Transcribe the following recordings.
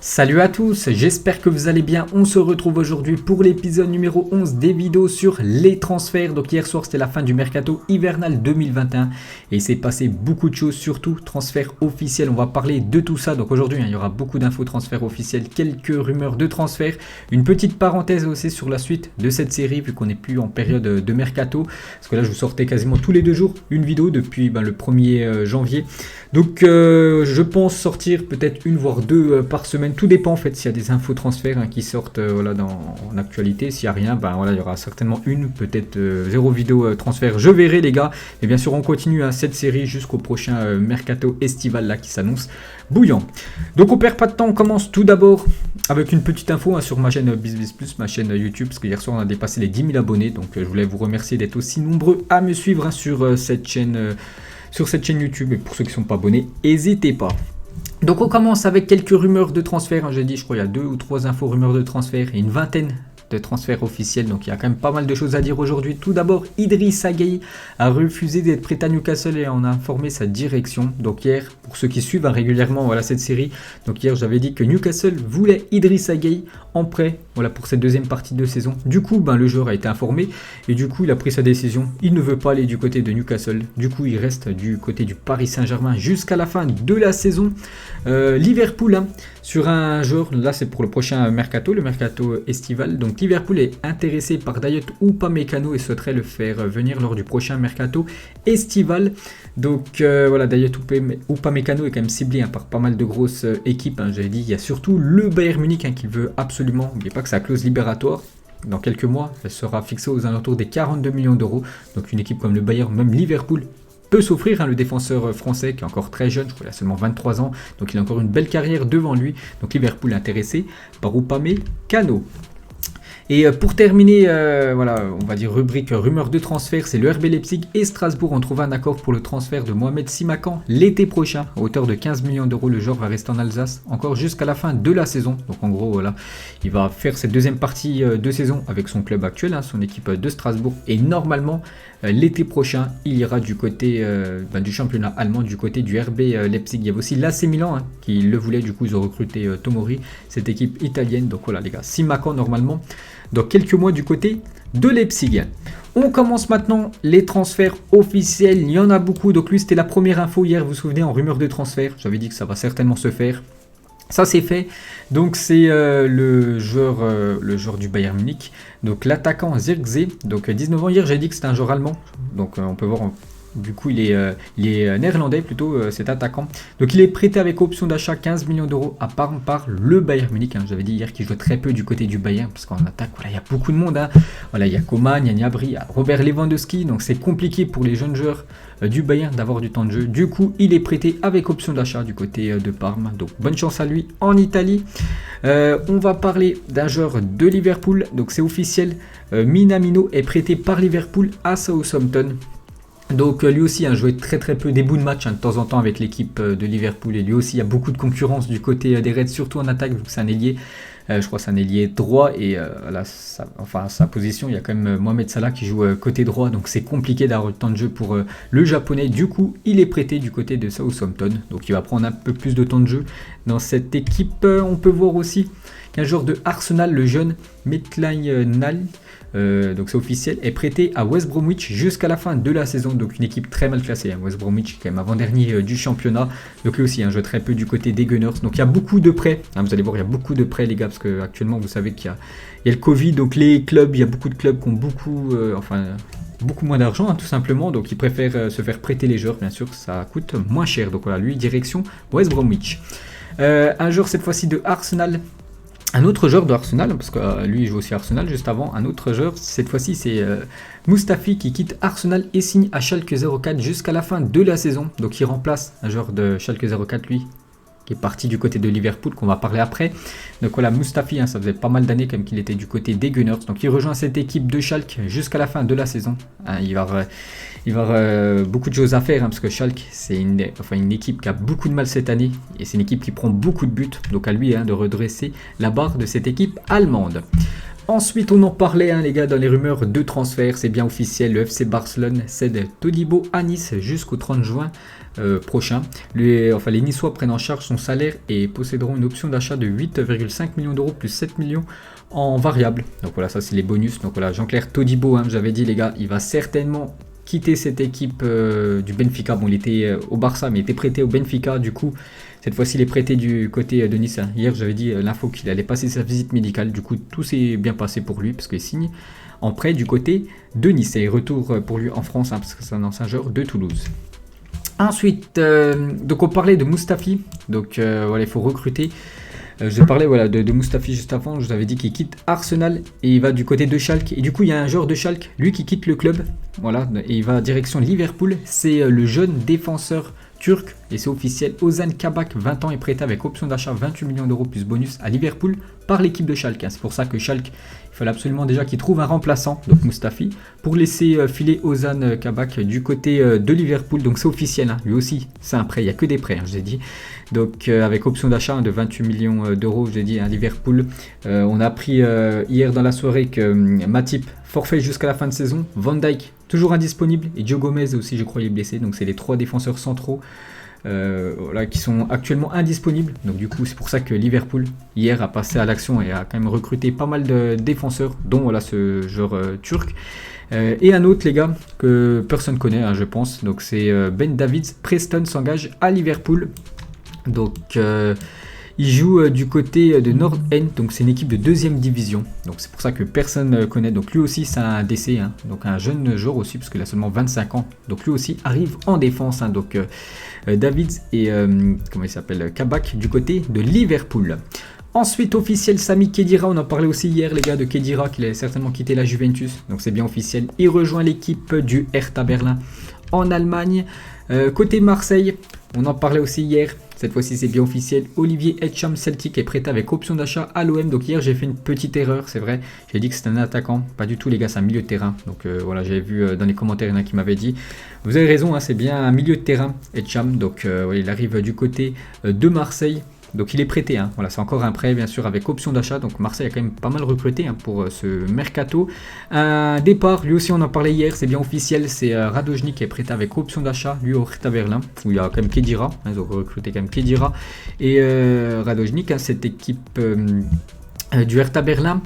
Salut à tous, j'espère que vous allez bien. On se retrouve aujourd'hui pour l'épisode numéro 11 des vidéos sur les transferts. Donc hier soir c'était la fin du mercato hivernal 2021 et il s'est passé beaucoup de choses, surtout transferts officiels. On va parler de tout ça. Donc aujourd'hui il y aura beaucoup d'infos transferts officiels, quelques rumeurs de transferts, une petite parenthèse aussi sur la suite de cette série vu qu'on n'est plus en période de mercato. Parce que là je vous sortais quasiment tous les 2 jours une vidéo depuis le 1er janvier. Donc je pense sortir peut-être une voire 2 par semaine. Tout dépend en fait s'il y a des infos transferts qui sortent en actualité. S'il n'y a rien, il y aura certainement une, peut-être 0 vidéo transfert. Je verrai les gars. Et bien sûr on continue cette série jusqu'au prochain mercato estival là qui s'annonce bouillant. Donc on perd pas de temps, on commence tout d'abord avec une petite info sur ma chaîne BizBizPlus, ma chaîne YouTube, parce que hier soir on a dépassé les 10 000 abonnés. Donc je voulais vous remercier d'être aussi nombreux à me suivre sur cette chaîne YouTube, et pour ceux qui ne sont pas abonnés, n'hésitez pas. Donc on commence avec quelques rumeurs de transfert, j'ai dit je crois il y a 2 ou 3 infos rumeurs de transfert et une vingtaine de transferts officiels, donc il y a quand même pas mal de choses à dire aujourd'hui. Tout d'abord, Idrissa Gueye a refusé d'être prêté à Newcastle et en a informé sa direction. Donc hier, pour ceux qui suivent régulièrement cette série, donc hier j'avais dit que Newcastle voulait Idrissa Gueye en prêt pour cette deuxième partie de saison. Du coup, le joueur a été informé et du coup il a pris sa décision. Il ne veut pas aller du côté de Newcastle. Du coup, il reste du côté du Paris Saint-Germain jusqu'à la fin de la saison. Liverpool sur un joueur, là c'est pour le prochain mercato, le mercato estival. Donc Liverpool est intéressé par Dayot Upamecano et souhaiterait le faire venir lors du prochain mercato estival. Donc Dayot Upamecano est quand même ciblé par pas mal de grosses équipes. J'avais dit, il y a surtout le Bayern Munich qui veut absolument. N'oubliez pas que sa clause libératoire, dans quelques mois, elle sera fixée aux alentours des 42 millions d'euros. Donc une équipe comme le Bayern, même Liverpool, peut s'offrir. Le défenseur français qui est encore très jeune, je crois qu'il a seulement 23 ans, donc il a encore une belle carrière devant lui. Donc Liverpool est intéressé par Upamecano. Et pour terminer, on va dire rubrique rumeurs de transfert, c'est le RB Leipzig et Strasbourg ont trouvé un accord pour le transfert de Mohamed Simakan l'été prochain. À hauteur de 15 millions d'euros, le joueur va rester en Alsace encore jusqu'à la fin de la saison. Donc en gros, il va faire cette deuxième partie de saison avec son club actuel, son équipe de Strasbourg. Et normalement, l'été prochain, il ira du côté du championnat allemand, du côté du RB Leipzig. Il y avait aussi l'AC Milan qui le voulait, du coup ils ont recruté Tomori, cette équipe italienne. Donc voilà les gars, Simakan normalement dans quelques mois du côté de Leipzig. On commence maintenant les transferts officiels, il y en a beaucoup. Donc lui c'était la première info hier, vous vous souvenez, en rumeur de transfert. J'avais dit que ça va certainement se faire. Ça c'est fait, donc c'est le joueur du Bayern Munich, donc l'attaquant Zirkzee, donc 19 ans. Hier j'ai dit que c'était un joueur allemand, donc on peut voir, du coup il est néerlandais plutôt, cet attaquant. Donc il est prêté avec option d'achat 15 millions d'euros à Parme par le Bayern Munich. J'avais dit hier qu'il jouait très peu du côté du Bayern, parce qu'en attaque il y a beaucoup de monde. Il y a Coman, il y a Gnabry, il y a Robert Lewandowski, donc c'est compliqué pour les jeunes joueurs du Bayern d'avoir du temps de jeu. Du coup il est prêté avec option d'achat du côté de Parme, donc bonne chance à lui en Italie. On va parler d'un joueur de Liverpool, donc c'est officiel, Minamino est prêté par Liverpool à Southampton. Donc lui aussi a joué très peu des bouts de match de temps en temps avec l'équipe de Liverpool, et lui aussi il y a beaucoup de concurrence du côté des Reds, surtout en attaque vu que c'est un ailier. Je crois que c'est un ailier droit et sa position, il y a quand même Mohamed Salah qui joue côté droit, donc c'est compliqué d'avoir le temps de jeu pour le japonais. Du coup il est prêté du côté de Southampton, donc il va prendre un peu plus de temps de jeu dans cette équipe. On peut voir aussi qu'un joueur de Arsenal, le jeune Maitland-Niles, donc c'est officiel, est prêté à West Bromwich jusqu'à la fin de la saison. Donc une équipe très mal classée, West Bromwich quand même avant-dernier du championnat. Donc lui aussi joue très peu du côté des Gunners. Donc il y a beaucoup de prêts, vous allez voir il y a beaucoup de prêts les gars, parce que actuellement vous savez qu'il y a le Covid, donc les clubs, il y a beaucoup de clubs qui ont beaucoup moins d'argent tout simplement, donc ils préfèrent se faire prêter les joueurs, bien sûr ça coûte moins cher. Donc voilà, lui direction West Bromwich. Un joueur cette fois-ci de Arsenal. Un autre joueur de Arsenal, parce que lui il joue aussi à Arsenal juste avant, un autre joueur, cette fois-ci c'est Mustafi qui quitte Arsenal et signe à Schalke 04 jusqu'à la fin de la saison. Donc il remplace un joueur de Schalke 04, lui, qui est parti du côté de Liverpool, qu'on va parler après. Donc voilà, Mustafi, ça faisait pas mal d'années qu'il était du côté des Gunners. Donc il rejoint cette équipe de Schalke jusqu'à la fin de la saison. Il va avoir beaucoup de choses à faire, parce que Schalke, c'est une équipe qui a beaucoup de mal cette année. Et c'est une équipe qui prend beaucoup de buts. Donc à lui de redresser la barre de cette équipe allemande. Ensuite, on en parlait, hein, les gars, dans les rumeurs de transfert. C'est bien officiel, le FC Barcelone cède Todibo à Nice jusqu'au 30 juin prochain. Les Niçois prennent en charge son salaire et posséderont une option d'achat de 8,5 millions d'euros plus 7 millions en variable. Donc voilà, ça c'est les bonus. Donc voilà, Jean-Claire Todibo, hein, j'avais dit les gars, il va certainement quitter cette équipe du Benfica. Bon, il était au Barça, mais il était prêté au Benfica. Du coup, cette fois-ci, il est prêté du côté de Nice. Hier, j'avais dit l'info qu'il allait passer sa visite médicale. Du coup, tout s'est bien passé pour lui parce qu'il signe en prêt du côté de Nice. Et retour pour lui en France, hein, parce que c'est un ancien joueur de Toulouse. Ensuite, donc on parlait de Mustafi. Donc voilà, il faut recruter. Je parlais voilà, de Mustafi juste avant. Je vous avais dit qu'il quitte Arsenal et il va du côté de Schalke. Et du coup, il y a un joueur de Schalke, lui qui quitte le club. Voilà, et il va direction Liverpool. C'est le jeune défenseur turc et c'est officiel. Ozan Kabak, 20 ans, est prêté avec option d'achat 28 millions d'euros plus bonus à Liverpool par l'équipe de Schalke. C'est pour ça que Schalke, il fallait absolument déjà qu'il trouve un remplaçant, donc Mustafi, pour laisser filer Ozan Kabak du côté de Liverpool. Donc c'est officiel, hein. Lui aussi, c'est un prêt. Il n'y a que des prêts, hein, je vous ai dit. Donc avec option d'achat de 28 millions d'euros, je vous ai dit, à Liverpool. On a appris hier dans la soirée que Matip forfait jusqu'à la fin de saison. Van Dijk toujours indisponible et Joe Gomez aussi, je crois, il est blessé. Donc c'est les 3 défenseurs centraux voilà, qui sont actuellement indisponibles. Donc du coup, c'est pour ça que Liverpool hier a passé à l'action et a quand même recruté pas mal de défenseurs, dont voilà ce joueur turc. Et un autre, les gars, que personne connaît, hein, je pense. Donc c'est Ben Davids. Preston s'engage à Liverpool. Donc il joue du côté de North End, donc c'est une équipe de 2e division. Donc c'est pour ça que personne connaît. Donc lui aussi c'est un DC, hein, donc un jeune joueur aussi, parce qu'il a seulement 25 ans. Donc lui aussi arrive en défense, hein, donc Davids et comment il s'appelle, Kabak du côté de Liverpool. Ensuite, officiel, Sami Khedira, on en parlait aussi hier, les gars, de Khedira, qu'il allait certainement quitter la Juventus. Donc c'est bien officiel, il rejoint l'équipe du Hertha Berlin en Allemagne. Côté Marseille, on en parlait aussi hier, cette fois-ci c'est bien officiel, Olivier Etcham Celtic est prêté avec option d'achat à l'OM. Donc hier j'ai fait une petite erreur, c'est vrai, j'ai dit que c'était un attaquant, pas du tout les gars, c'est un milieu de terrain. Donc voilà, j'avais vu dans les commentaires, il y en a qui m'avaient dit, vous avez raison, hein, c'est bien un milieu de terrain, Etcham. Donc ouais, il arrive du côté de Marseille. Donc il est prêté, hein. Voilà, c'est encore un prêt bien sûr avec option d'achat. Donc Marseille a quand même pas mal recruté, hein, pour ce mercato. Un départ, lui aussi on en parlait hier, c'est bien officiel, c'est Radojnik qui est prêté avec option d'achat, lui au Hertha Berlin, où il y a quand même Khedira, hein, ils ont recruté quand même Khedira et Radojnik, hein, cette équipe du Hertha Berlin.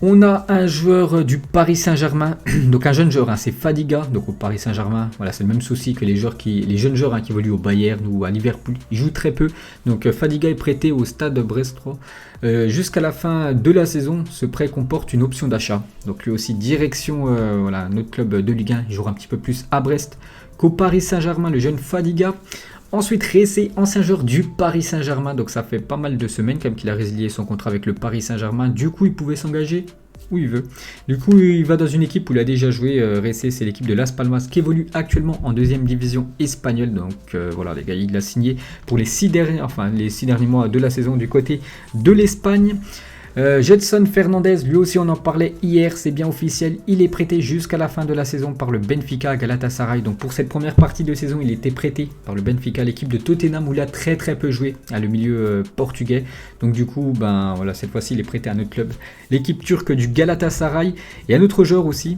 On a un joueur du Paris Saint-Germain, donc un jeune joueur, hein, c'est Fadiga, donc au Paris Saint-Germain. Voilà, c'est le même souci que les jeunes joueurs, hein, qui évoluent au Bayern ou à Liverpool. Ils jouent très peu. Donc Fadiga est prêté au Stade Brestois jusqu'à la fin de la saison. Ce prêt comporte une option d'achat. Donc lui aussi direction voilà, notre club de Ligue 1. Il jouera un petit peu plus à Brest qu'au Paris Saint-Germain, le jeune Fadiga. Ensuite, Ressé, ancien joueur du Paris Saint-Germain. Donc ça fait pas mal de semaines quand même qu'il a résilié son contrat avec le Paris Saint-Germain. Du coup, il pouvait s'engager où il veut. Du coup, il va dans une équipe où il a déjà joué. Ressé, c'est l'équipe de Las Palmas qui évolue actuellement en 2e division espagnole. Donc voilà les gars, il l'a signé pour les 6 derniers mois de la saison du côté de l'Espagne. Gedson Fernandez, lui aussi on en parlait hier, c'est bien officiel, il est prêté jusqu'à la fin de la saison par le Benfica Galatasaray. Donc pour cette première partie de saison, il était prêté par le Benfica, l'équipe de Tottenham où il a très peu joué, à le milieu portugais. Donc du coup, ben voilà, cette fois-ci il est prêté à notre club, l'équipe turque du Galatasaray. Et un autre joueur aussi,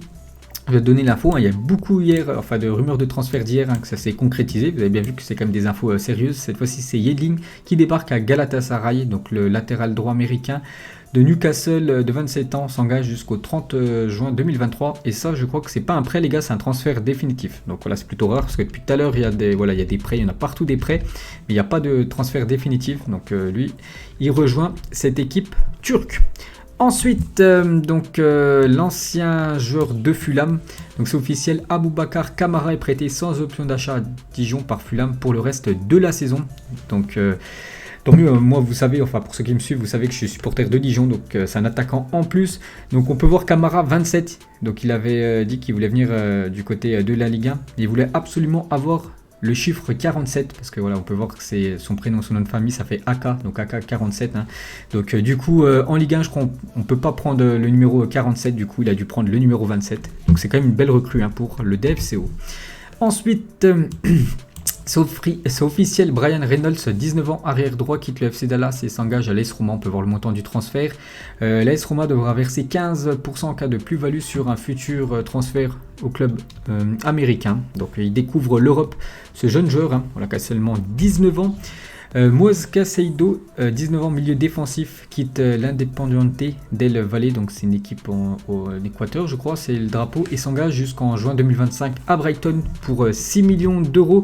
je vais te donner l'info, hein, il y a beaucoup hier, enfin de rumeurs de transfert d'hier, hein, que ça s'est concrétisé. Vous avez bien vu que c'est quand même des infos sérieuses. Cette fois-ci, c'est Yedlin qui débarque à Galatasaray, donc le latéral droit américain de Newcastle de 27 ans s'engage jusqu'au 30 juin 2023. Et ça, je crois que c'est pas un prêt, les gars, c'est un transfert définitif. Donc voilà, c'est plutôt rare parce que depuis tout à l'heure, il y a des prêts, il y en a partout des prêts, mais il n'y a pas de transfert définitif. Donc lui, il rejoint cette équipe turque. Ensuite, l'ancien joueur de Fulham, donc c'est officiel, Aboubakar Kamara est prêté sans option d'achat à Dijon par Fulham pour le reste de la saison. Donc tant mieux, moi vous savez, enfin pour ceux qui me suivent, vous savez que je suis supporter de Dijon, donc c'est un attaquant en plus. Donc on peut voir Kamara 27, donc il avait dit qu'il voulait venir du côté de la Ligue 1, il voulait absolument avoir le chiffre 47, parce que voilà, on peut voir que c'est son prénom, son nom de famille, ça fait AK, donc AK 47. Hein. Donc du coup, en Ligue 1, je crois on peut pas prendre le numéro 47, du coup il a dû prendre le numéro 27. Donc c'est quand même une belle recrue, hein, pour le DFCO. Ensuite, C'est officiel, Brian Reynolds, 19 ans, arrière droit, quitte le FC Dallas et s'engage à l'AS Roma. On peut voir le montant du transfert. L'AS Roma devra verser 15% en cas de plus-value sur un futur transfert au club américain. Donc il découvre l'Europe, ce jeune joueur, hein, voilà, qui a seulement 19 ans. Moise Caicedo, 19 ans, milieu défensif, quitte l'Independiente del Valle, donc c'est une équipe en Équateur, je crois, c'est le drapeau, et s'engage jusqu'en juin 2025 à Brighton pour 6 millions d'euros.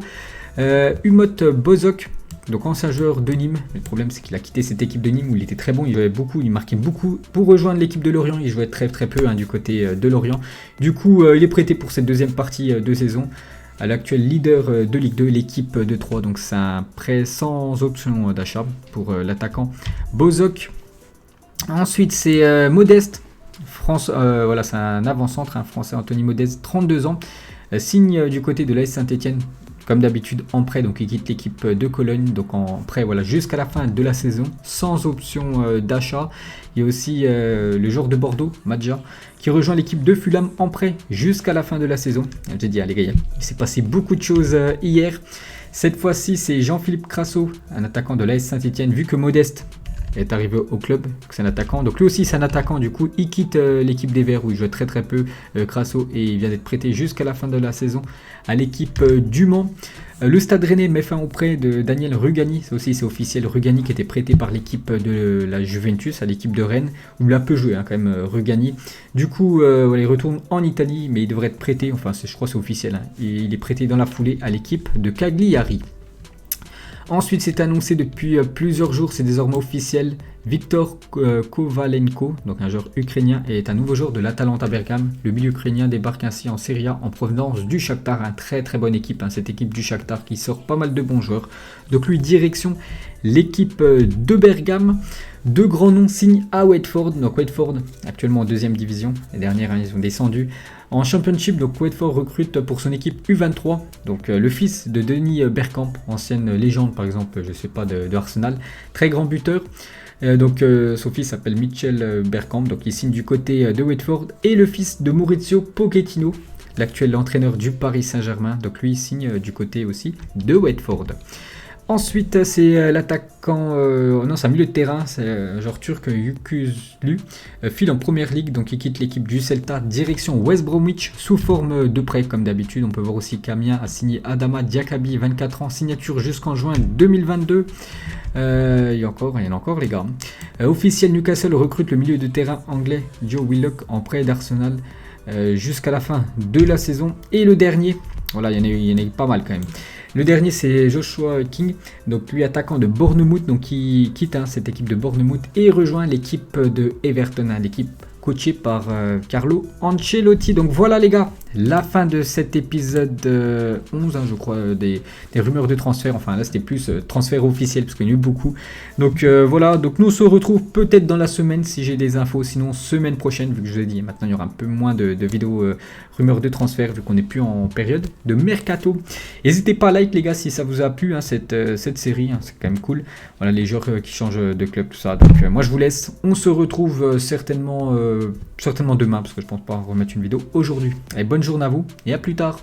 Umut Bozok, donc ancien joueur de Nîmes. Le problème, c'est qu'il a quitté cette équipe de Nîmes où il était très bon, il jouait beaucoup, il marquait beaucoup pour rejoindre l'équipe de Lorient. Il jouait très peu, hein, du côté de Lorient. Du coup, il est prêté pour cette deuxième partie de saison à l'actuel leader de Ligue 2, l'équipe de Troyes. Donc c'est un prêt sans option d'achat pour l'attaquant Bozok. Ensuite, c'est Modeste. Voilà, c'est un avant-centre, un français, Anthony Modeste, 32 ans. Signe du côté de l'AS Saint-Etienne. Comme d'habitude en prêt, donc il quitte l'équipe de Cologne, donc en prêt, voilà, jusqu'à la fin de la saison, sans option d'achat. Il y a aussi le joueur de Bordeaux, Madja, qui rejoint l'équipe de Fulham en prêt jusqu'à la fin de la saison. J'ai dit, allez gars, il s'est passé beaucoup de choses hier. Cette fois-ci, c'est Jean-Philippe Crasso, un attaquant de l'AS Saint-Etienne, vu que Modeste est arrivé au club, c'est un attaquant, donc lui aussi c'est un attaquant, du coup il quitte l'équipe des Verts où il jouait très peu, Crasso, et il vient d'être prêté jusqu'à la fin de la saison à l'équipe du Mans. Le Stade Rennais met fin au prêt de Daniel Rugani, c'est officiel, Rugani qui était prêté par l'équipe de la Juventus à l'équipe de Rennes, où il a peu joué, hein, quand même, Rugani. Du coup il retourne en Italie, mais il devrait être prêté, enfin je crois c'est officiel, hein, il est prêté dans la foulée à l'équipe de Cagliari. Ensuite, c'est annoncé depuis plusieurs jours, c'est désormais officiel. Victor Kovalenko, donc un joueur ukrainien, est un nouveau joueur de l'Atalanta Bergame. Le milieu ukrainien débarque ainsi en Serie A en provenance du Shakhtar, un très bonne équipe, hein, cette équipe du Shakhtar qui sort pas mal de bons joueurs. Donc lui, direction l'équipe de Bergame. Deux grands noms signent à Watford. Donc Watford, actuellement en deuxième division. Les dernières, hein, ils ont descendu en Championship. Donc Watford recrute pour son équipe U23. Donc le fils de Denis Bergkamp, ancienne légende par exemple, je sais pas, de Arsenal. Très grand buteur. Donc son fils s'appelle Mitchell Bergkamp. Donc il signe du côté de Watford. Et le fils de Maurizio Pochettino, l'actuel entraîneur du Paris Saint-Germain. Donc lui, il signe du côté aussi de Watford. Ensuite, c'est l'attaquant, non, c'est un milieu de terrain, c'est un joueur turc, Yukuzlu, file en première ligue, donc il quitte l'équipe du Celta, direction West Bromwich, sous forme de prêt, comme d'habitude. On peut voir aussi qu'Amiens a signé Adama Diakabi, 24 ans, signature jusqu'en juin 2022. Il y en a encore, les gars. Officiel, Newcastle recrute le milieu de terrain anglais, Joe Willock, en prêt d'Arsenal, jusqu'à la fin de la saison. Et le dernier, voilà, il y en a eu pas mal quand même. Le dernier, c'est Joshua King, donc lui attaquant de Bournemouth, donc qui quitte cette équipe de Bournemouth et rejoint l'équipe de Everton, l'équipe coachée par Carlo Ancelotti. Donc voilà les gars, la fin de cet épisode 11, hein, je crois, des rumeurs de transfert. Enfin là c'était plus transfert officiel parce qu'il y en a eu beaucoup. Donc voilà, donc nous on se retrouve peut-être dans la semaine si j'ai des infos, sinon semaine prochaine, vu que je vous ai dit maintenant il y aura un peu moins de vidéos rumeurs de transfert vu qu'on n'est plus en période de mercato. N'hésitez pas à like les gars si ça vous a plu, hein, cette série, hein, c'est quand même cool. Voilà les joueurs qui changent de club, tout ça. Donc moi je vous laisse, on se retrouve certainement demain parce que je pense pas remettre une vidéo aujourd'hui. Allez, bonne journée à vous et à plus tard.